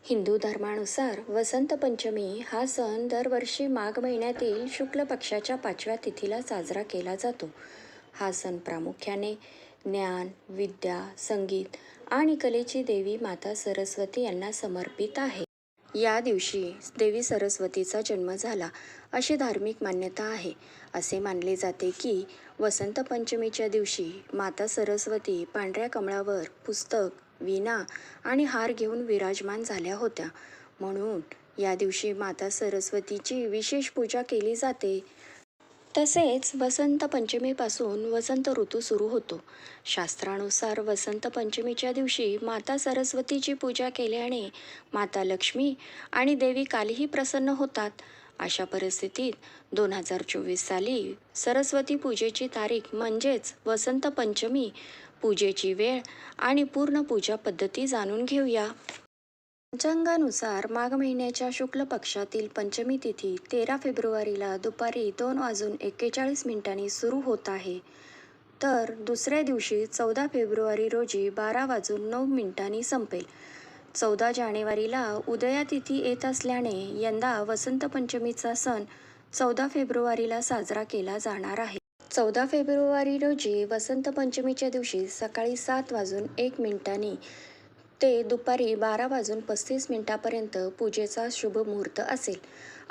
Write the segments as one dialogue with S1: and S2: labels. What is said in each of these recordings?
S1: हिंदू धर्मानुसार वसंत पंचमी हा सण दरवर्षी माघ महिन्यातील शुक्ल पक्षाच्या 5व्या तिथीला साजरा केला जातो. हा सण प्रामुख्याने ज्ञान, विद्या, संगीत आणि कलेची देवी माता सरस्वती यांना समर्पित आहे. या दिवशी देवी सरस्वतीचा जन्म झाला अशी धार्मिक मान्यता आहे. असे मानले जाते की वसंत पंचमीच्या दिवशी माता सरस्वती पांढऱ्या कमळावर पुस्तक, वीणा आणि हार घेऊन विराजमान झाल्या होत्या. म्हणून या दिवशी माता सरस्वतीची विशेष पूजा केली जाते. तसेच वसंत पंचमीपासून वसंत ऋतू सुरू होतो. शास्त्रानुसार वसंत पंचमीच्या दिवशी माता सरस्वतीची पूजा केल्याने माता लक्ष्मी आणि देवी कालीही प्रसन्न होतात. अशा परिस्थितीत 2024 साली सरस्वती पूजेची तारीख म्हणजेच वसंत पंचमी, पूजेची वेळ आणि पूर्ण पूजा पद्धती जाणून घेऊया. पंचांगानुसार माघ महिन्याच्या शुक्ल पक्षातील पंचमी तिथी 13 फेब्रुवारीला दुपारी 2:41 सुरू होत आहे. तर दुसऱ्या दिवशी 14 फेब्रुवारी रोजी 12:09 संपेल. 14 जानेवारीला उदया तिथी येत असल्याने यंदा वसंत पंचमीचा सण 14 फेब्रुवारीला साजरा केला जाणार आहे. 14 फेब्रुवारी रोजी वसंत पंचमीच्या दिवशी सकाळी 7:01 ते दुपारी 12:35 पूजेचा शुभ मुहूर्त असेल.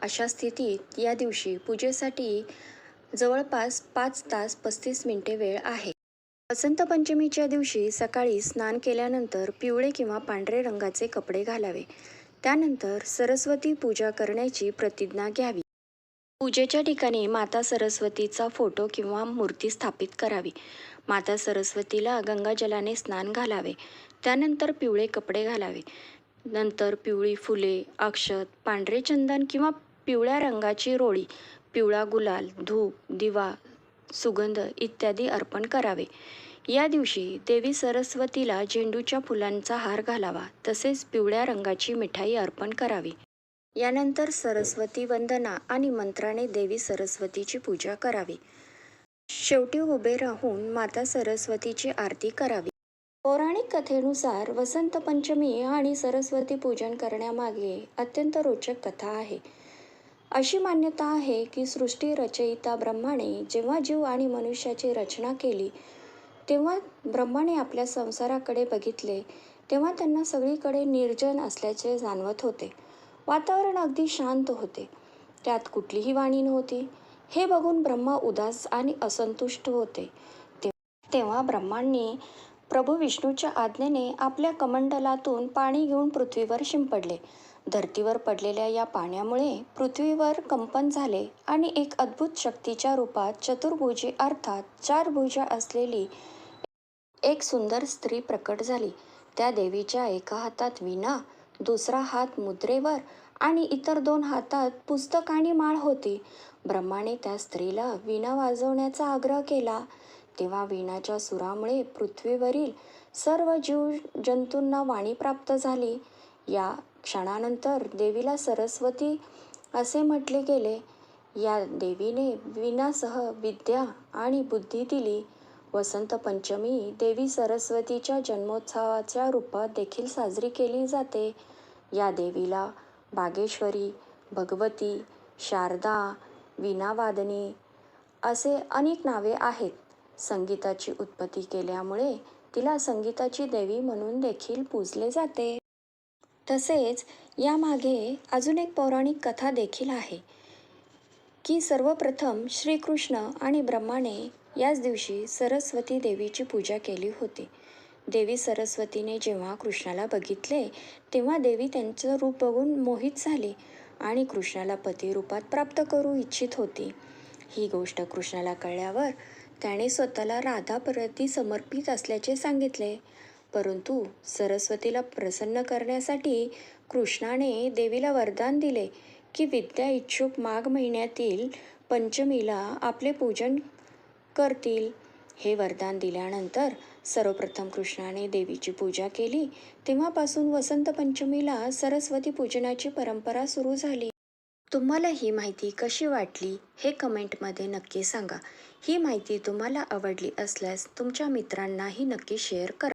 S1: अशा स्थितीत या दिवशी पूजेसाठी जवळपास 5 तास 35 मिनिटे वेळ आहे. वसंत पंचमीच्या दिवशी सकाळी स्नान केल्यानंतर पिवळे किंवा पांढरे रंगाचे कपडे घालावे. त्यानंतर सरस्वती पूजा करण्याची प्रतिज्ञा घ्यावी. पूजेच्या ठिकाणी माता सरस्वतीचा फोटो किंवा मूर्ती स्थापित करावी. माता सरस्वतीला गंगाजलाने स्नान घालावे. त्यानंतर पिवळे कपडे घालावे. नंतर पिवळी फुले, अक्षत, पांढरे चंदन किंवा पिवळ्या रंगाची रोळी, पिवळा गुलाल, धूप, दिवा, सुगंध इत्यादी अर्पण करावे. या दिवशी देवी सरस्वतीला झेंडूच्या फुलांचा हार घालावा. तसेच पिवळ्या रंगाची मिठाई अर्पण करावी. यानंतर सरस्वती वंदना आणि मंत्राने देवी सरस्वतीची पूजा करावी. शेवटी उभे राहून माता सरस्वतीची आरती करावी. पौराणिक कथेनुसार वसंत पंचमी आणि सरस्वती पूजन करण्यामागे अत्यंत रोचक कथा आहे. अशी मान्यता आहे की सृष्टी रचयिता ब्रह्माने जेव्हा जीव आणि मनुष्याची रचना केली तेव्हा ब्रह्माने आपल्या संसाराकडे बघितले तेव्हा त्यांना सगळीकडे निर्जन असल्याचे जाणवत होते. वातावरण अगदी शांत होते. त्यात कुठलीही वाणी नव्हती. हे बघून ब्रह्मा उदास आणि असंतुष्ट होते. तेव्हा ब्रह्मांनी प्रभू विष्णूच्या आज्ञेने आपल्या कमंडलातून पाणी घेऊन पृथ्वीवर शिंपडले. धर्तीवर पडलेल्या या पाण्यामुळे पृथ्वीवर कंपन झाले आणि एक अद्भुत शक्तीच्या रूपात चतुर्भुजी अर्थात 4 भुजा असलेली एक सुंदर स्त्री प्रकट झाली. त्या देवीच्या एका हातात वीणा, दुसरा हात मुद्रेवर आणि इतर 2 हातात पुस्तक आणि माळ होती. ब्रह्माने त्या स्त्रीला वीणा वाजवण्याचा आग्रह केला. तेव्हा वीणाच्या सुरामुळे पृथ्वीवरील सर्व जीव जंतूंना वाणी प्राप्त झाली. या क्षणानंतर देवीला सरस्वती असे म्हटले गेले. या देवीने वीणासह विद्या आणि बुद्धी दिली. वसंत पंचमी देवी सरस्वतीच्या जन्मोत्सवाच्या रूपात देखील साजरी केली जाते. या देवीला बागेश्वरी, भगवती, शारदा, वीणावादनी असे अनेक नावे आहेत. संगीताची उत्पत्ती केल्यामुळे तिला संगीताची देवी म्हणून देखील पूजले जाते. तसेच यामागे अजून एक पौराणिक कथा देखील आहे की सर्वप्रथम श्रीकृष्ण आणि ब्रह्माने याच दिवशी सरस्वती देवीची पूजा केली होती. देवी सरस्वतीने जेव्हा कृष्णाला बघितले तेव्हा देवी त्यांचं रूप बघून मोहित झाली आणि कृष्णाला पतिरूपात प्राप्त करू इच्छित होती. ही गोष्ट कृष्णाला कळल्यावर त्याने स्वतःला राधाप्रती समर्पित असल्याचे सांगितले. परंतु सरस्वतीला प्रसन्न करण्यासाठी कृष्णाने देवीला वरदान दिले की विद्या इच्छुक माघ महिन्यातील पंचमीला आपले पूजन करतील. हे वरदान दिल्यानंतर सर्वप्रथम कृष्णाने देवीची पूजा केली. तेव्हापासून वसंत पंचमीला सरस्वती पूजनाची परंपरा सुरू झाली. तुम्हाला ही माहिती कशी वाटली हे कमेंटमध्ये नक्की सांगा. ही माहिती तुम्हाला आवडली असल्यास तुमच्या मित्रांनाही नक्की शेअर करा.